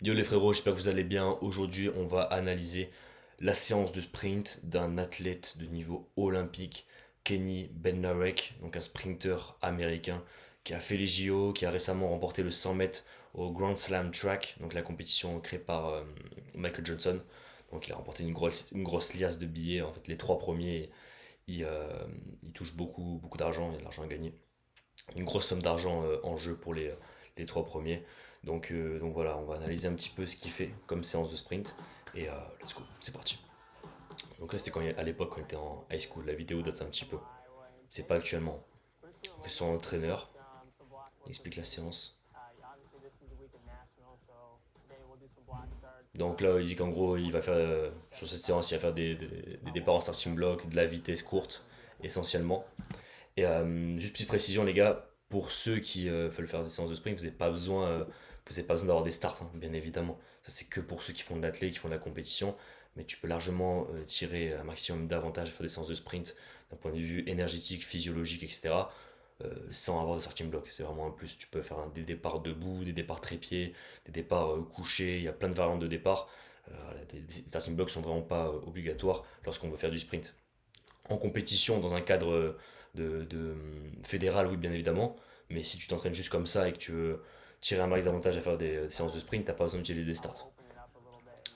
Yo les frérots, j'espère que vous allez bien. Aujourd'hui, on va analyser la séance de sprint d'un athlète de niveau olympique, Kenny Bednarek, donc un sprinter américain qui a fait les JO, qui a récemment remporté le 100 mètres au Grand Slam Track, donc la compétition créée par Michael Johnson. Donc il a remporté une grosse liasse de billets. En fait, les trois premiers, ils touchent beaucoup, beaucoup d'argent, il y a de l'argent à gagner, une grosse somme d'argent en jeu pour les trois premiers. Donc voilà, on va analyser un petit peu ce qu'il fait comme séance de sprint. Et let's go, c'est parti. Donc là, c'était à l'époque, quand il était en high school. La vidéo date un petit peu. C'est pas actuellement. Donc, c'est son entraîneur. Il explique la séance. Donc là, il dit qu'en gros, il va faire sur cette séance, il va faire des départs en starting block, de la vitesse courte, essentiellement. Et juste petite précision, les gars, pour ceux qui veulent faire des séances de sprint, vous n'avez pas besoin d'avoir des starts, hein, bien évidemment. Ça, c'est que pour ceux qui font de l'athlé, qui font de la compétition. Mais tu peux largement tirer un maximum d'avantages à faire des séances de sprint d'un point de vue énergétique, physiologique, etc. Sans avoir de starting block. C'est vraiment un plus. Tu peux faire des départs debout, des départs trépieds, des départs couchés. Il y a plein de variantes de départ. Voilà, les starting blocks sont vraiment pas obligatoires lorsqu'on veut faire du sprint en compétition dans un cadre fédéral, oui, bien évidemment. Mais si tu t'entraînes juste comme ça et que tu veux tirer un max d'avantage à faire des séances de sprint, t'as pas besoin d'utiliser des starts.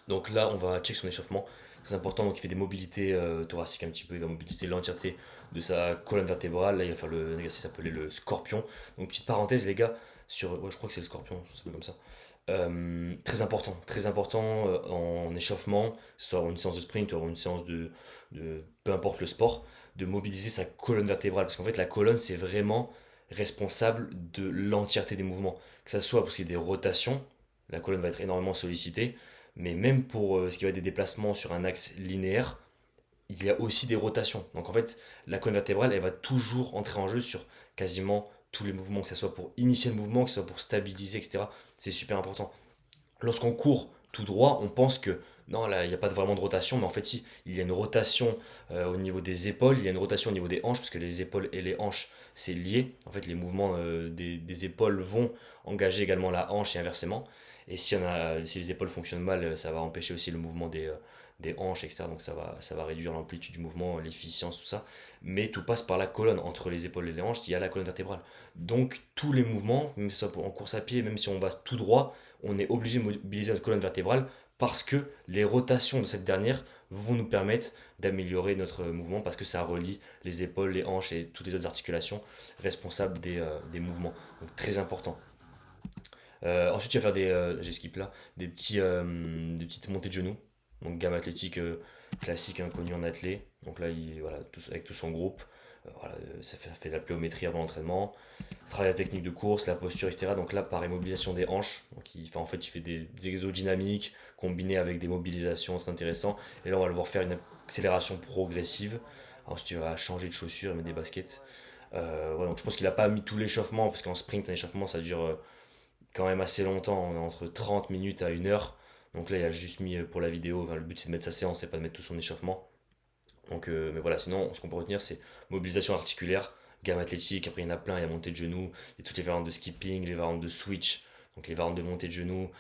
Donc là, on va check son échauffement. Très important, donc il fait des mobilités thoraciques un petit peu. Il va mobiliser l'entièreté de sa colonne vertébrale. Là, il va faire le exercice appelé le scorpion. Donc, petite parenthèse, les gars, sur. Ouais, je crois que c'est le scorpion, ça s'appelle comme ça. Très important en échauffement, que ce soit une séance de sprint ou une séance peu importe le sport, de mobiliser sa colonne vertébrale. Parce qu'en fait, la colonne, c'est vraiment responsable de l'entièreté des mouvements. Que ça soit parce qu'il y a des rotations, la colonne va être énormément sollicitée, mais même pour ce qui va être des déplacements sur un axe linéaire, il y a aussi des rotations. Donc en fait, la colonne vertébrale, elle va toujours entrer en jeu sur quasiment tous les mouvements, que ce soit pour initier le mouvement, que ce soit pour stabiliser, etc. C'est super important. Lorsqu'on court tout droit, on pense que non, là, il n'y a pas vraiment de rotation, mais en fait, si, il y a une rotation au niveau des épaules, il y a une rotation au niveau des hanches, parce que les épaules et les hanches, c'est lié. En fait, les mouvements des épaules vont engager également la hanche et inversement. Et si les épaules fonctionnent mal, ça va empêcher aussi le mouvement des hanches, etc. Donc ça va réduire l'amplitude du mouvement, l'efficience, tout ça. Mais tout passe par la colonne. Entre les épaules et les hanches, il y a la colonne vertébrale. Donc tous les mouvements, même si ce soit en course à pied, même si on va tout droit, on est obligé de mobiliser notre colonne vertébrale parce que les rotations de cette dernière vont nous permettre d'améliorer notre mouvement parce que ça relie les épaules, les hanches et toutes les autres articulations responsables des mouvements. Donc très important. Ensuite, tu vas faire j'ai skip là, des petites montées de genoux. Donc gamme athlétique classique, inconnu en athlé. Donc là, voilà, avec tout son groupe. Voilà, ça fait de la pliométrie avant l'entraînement. Ça travaille la technique de course, la posture, etc. Donc là, par immobilisation des hanches. Donc en fait, il fait des exos dynamiques combinés avec des mobilisations très intéressantes. Et là, on va le voir faire une accélération progressive. Ensuite, tu vas changer de chaussures et mettre des baskets. Ouais, donc je pense qu'il n'a pas mis tout l'échauffement, parce qu'en sprint, un échauffement, ça dure quand même assez longtemps, on est entre 30 minutes à 1 heure. Donc là, il a juste mis pour la vidéo, enfin, le but c'est de mettre sa séance, c'est pas de mettre tout son échauffement. Donc, mais voilà, sinon, ce qu'on peut retenir, c'est mobilisation articulaire, gamme athlétique, après il y en a plein, il y a montée de genoux, il y a toutes les variantes de skipping, les variantes de switch, donc les variantes de montée de genoux,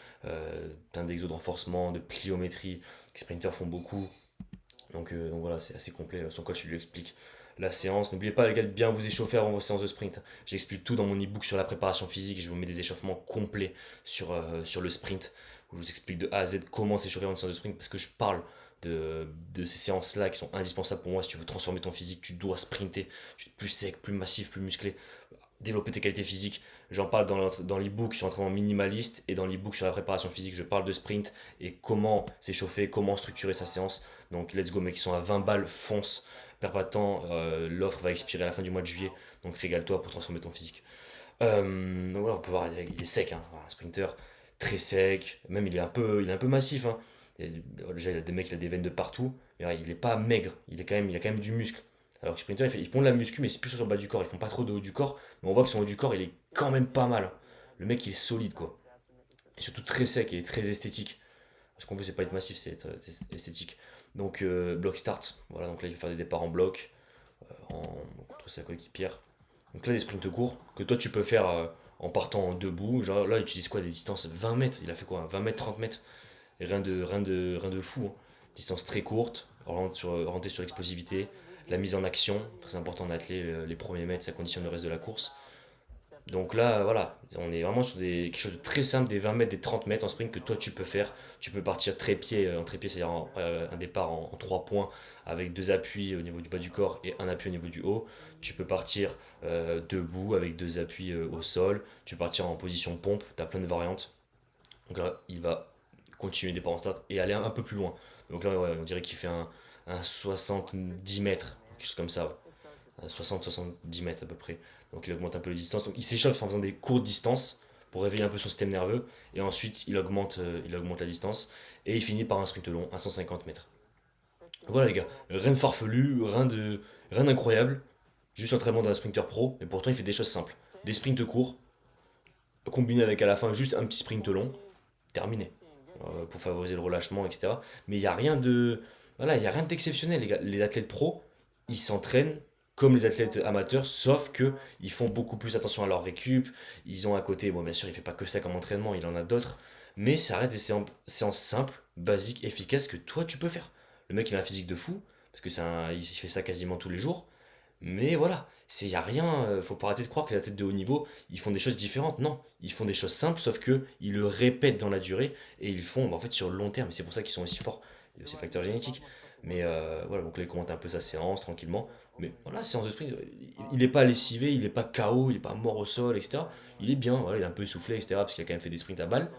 plein d'exos de renforcement, de pliométrie, les sprinters font beaucoup. Donc voilà, c'est assez complet. Son coach lui explique la séance. N'oubliez pas, les gars, de bien vous échauffer avant vos séances de sprint. J'explique tout dans mon ebook sur la préparation physique. Je vous mets des échauffements complets sur le sprint. Où je vous explique de A à Z comment s'échauffer avant une séance de sprint. Parce que je parle de ces séances-là qui sont indispensables pour moi. Si tu veux transformer ton physique, tu dois sprinter. Tu es plus sec, plus massif, plus musclé. Développer tes qualités physiques. J'en parle dans l'ebook sur l'entraînement minimaliste et dans l'ebook sur la préparation physique. Je parle de sprint et comment s'échauffer, comment structurer sa séance. Donc let's go, mec, ils sont à 20 balles, fonce, perds pas de temps. L'offre va expirer à la fin du mois de juillet, donc régale-toi pour transformer ton physique. Donc voilà, on peut voir, il est sec, hein, un sprinter très sec, même il est un peu massif. Hein. Déjà, il a des mecs, il a des veines de partout, mais ouais, il est pas maigre, il a quand même du muscle. Alors que sprinter, ils font de la muscu, mais c'est plus sur le bas du corps, ils font pas trop de haut du corps, mais on voit que son haut du corps, il est quand même pas mal. Hein. Le mec, il est solide, quoi. Et surtout très sec et très esthétique. Ce qu'on veut, c'est pas être massif, c'est être esthétique. Donc, bloc start. Voilà, donc là, il va faire des départs en bloc contre sa coéquipière. Donc là, des sprints courts que toi tu peux faire en partant debout. Genre là, il utilise quoi? Des distances 20 mètres. Il a fait quoi? 20 mètres, 30 mètres. Et rien de fou, hein. Distance très courte, orientée sur l'explosivité. La mise en action, très important en athlée, les premiers mètres, ça conditionne le reste de la course. Donc là, voilà, on est vraiment sur quelque chose de très simple, des 20 mètres, des 30 mètres en sprint que toi tu peux faire. Tu peux partir trépied, en trépied, c'est-à-dire un départ en 3 points avec deux appuis au niveau du bas du corps et un appui au niveau du haut. Tu peux partir debout avec deux appuis au sol. Tu peux partir en position pompe, tu as plein de variantes. Donc là, il va continuer départ en start et aller un peu plus loin. Donc là, ouais, on dirait qu'il fait un 70 mètres, quelque chose comme ça. Ouais. 60-70 mètres à peu près. Donc il augmente un peu les distances. Donc il s'échauffe en faisant des courtes distances pour réveiller un peu son système nerveux. Et ensuite il augmente la distance. Et il finit par un sprint long à 150 mètres. Voilà les gars, rien de farfelu, rien d'incroyable. Juste entraînement d'un sprinter pro. Et pourtant il fait des choses simples. Des sprints courts, combinés avec à la fin juste un petit sprint long. Terminé. Pour favoriser le relâchement, etc. Mais il n'y a rien de. Voilà, il y a rien d'exceptionnel, les gars. Les athlètes pros, ils s'entraînent comme les athlètes amateurs, sauf que ils font beaucoup plus attention à leur récup. Ils ont à côté, bon, bien sûr, il fait pas que ça comme entraînement, il en a d'autres. Mais ça reste des séances simples, basiques, efficaces que toi tu peux faire. Le mec, il a un physique de fou, parce que il fait ça quasiment tous les jours. Mais voilà, il y a rien, faut pas arrêter de croire que les athlètes de haut niveau, ils font des choses différentes. Non, ils font des choses simples, sauf que ils le répètent dans la durée et ils le font en fait sur le long terme. Et c'est pour ça qu'ils sont aussi forts. Il y a aussi facteurs génétiques. Mais voilà, donc là il commente un peu sa séance tranquillement. Mais voilà, séance de sprint, il n'est pas lessivé, il n'est pas KO, il n'est pas mort au sol, etc. Il est bien, voilà, il est un peu essoufflé, etc. Parce qu'il a quand même fait des sprints à balles.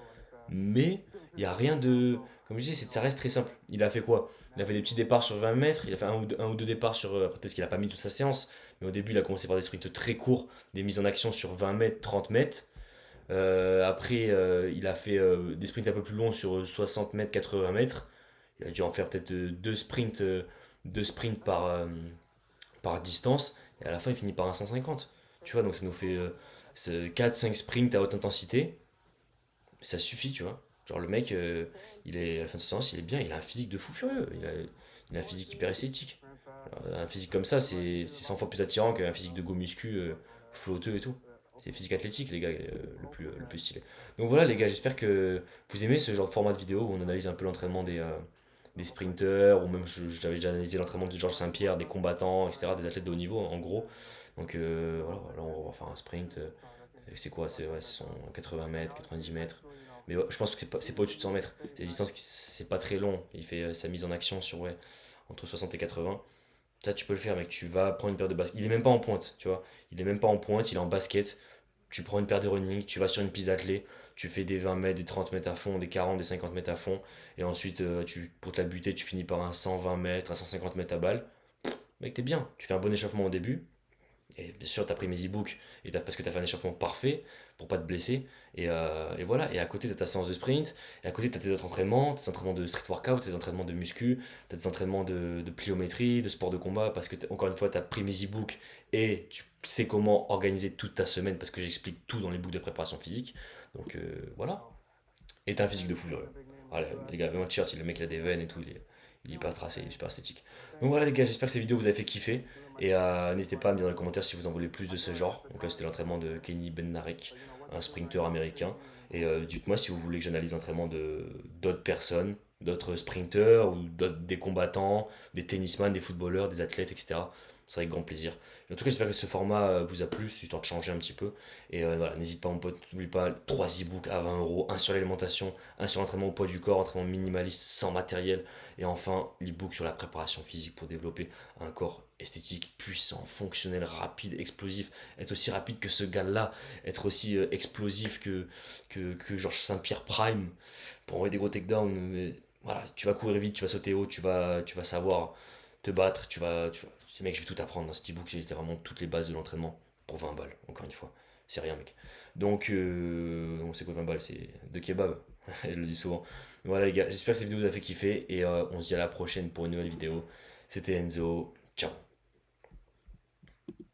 Mais il n'y a rien de. Comme je dis, ça reste très simple. Il a fait quoi? Il a fait des petits départs sur 20 mètres, il a fait un ou deux départs sur. Peut-être qu'il n'a pas mis toute sa séance, mais au début, il a commencé par des sprints très courts, des mises en action sur 20 mètres, 30 mètres. Après, il a fait des sprints un peu plus longs sur 60 mètres, 80 mètres. Il a dû en faire peut-être deux sprints par distance. Et à la fin, il finit par un 150. Tu vois, donc ça nous fait 4-5 sprints à haute intensité. Ça suffit, tu vois. Genre le mec, à la fin de sa séance, il est bien, il a un physique de fou furieux. Il a un physique hyper esthétique. Alors, un physique comme ça, c'est 100 fois plus attirant qu'un physique de go muscu, flotteux et tout. C'est physique athlétique, les gars, le plus stylé. Donc voilà, les gars, j'espère que vous aimez ce genre de format de vidéo où on analyse un peu l'entraînement des sprinteurs, ou même j'avais déjà analysé l'entraînement de Georges Saint-Pierre, des combattants, etc., des athlètes de haut niveau, en gros. Donc voilà, là, on va faire un sprint. C'est quoi? Ce sont 80 mètres, 90 mètres. Mais ouais, je pense que c'est pas au-dessus de 100 mètres. C'est des distances qui c'est pas très long. Il fait sa mise en action sur ouais, entre 60 et 80. Ça, tu peux le faire, mec. Tu vas prendre une paire de baskets. Il est même pas en pointe, tu vois. Il est même pas en pointe, il est en basket. Tu prends une paire de running, tu vas sur une piste d'athlée, tu fais des 20 mètres, des 30 mètres à fond, des 40, des 50 mètres à fond. Et ensuite, pour te la buter, tu finis par un 120 mètres, un 150 mètres à balle. Mec, t'es bien. Tu fais un bon échauffement au début. Et bien sûr, tu as pris mes e-books parce que tu as fait un échauffement parfait pour pas te blesser. Et voilà. Et à côté, tu as ta séance de sprint. Et à côté, tu as tes autres entraînements. Tes entraînements de street workout, tes entraînements de muscu. Tu as tes entraînements de pliométrie, de sport de combat. Parce que, encore une fois, tu as pris mes e-books et tu sais comment organiser toute ta semaine. Parce que j'explique tout dans les books de préparation physique. Donc voilà. Et t'as un physique de fou furieux. Voilà, les gars, même un t-shirt, le mec il a des veines et tout, il est pas tracé, il est super esthétique. Donc voilà les gars, j'espère que cette vidéo vous a fait kiffer. Et n'hésitez pas à me dire dans les commentaires si vous en voulez plus de ce genre. Donc là c'était l'entraînement de Kenny Bednarek, un sprinter américain. Et dites-moi si vous voulez que j'analyse l'entraînement d'autres personnes, d'autres sprinters ou des combattants, des tennisman, des footballeurs, des athlètes, etc. C'est avec grand plaisir. En tout cas, j'espère que ce format vous a plu, histoire de changer un petit peu. Et voilà, n'hésite pas, mon pote, n'oublie pas 3 e-books à 20 euros, un sur l'alimentation, un sur l'entraînement au poids du corps, entraînement minimaliste sans matériel, et enfin l'e-book sur la préparation physique pour développer un corps esthétique, puissant, fonctionnel, rapide, explosif, être aussi rapide que ce gars-là, être aussi explosif que Georges Saint-Pierre Prime pour envoyer des gros takedowns. Mais voilà, tu vas courir vite, tu vas sauter haut, tu vas savoir te battre, mec, je vais tout apprendre dans cet e-book, j'ai littéralement toutes les bases de l'entraînement pour 20 balles, encore une fois. C'est rien, mec. Donc, on sait quoi 20 balles, c'est de kebab. Je le dis souvent. Voilà, les gars, j'espère que cette vidéo vous a fait kiffer et on se dit à la prochaine pour une nouvelle vidéo. C'était Enzo. Ciao.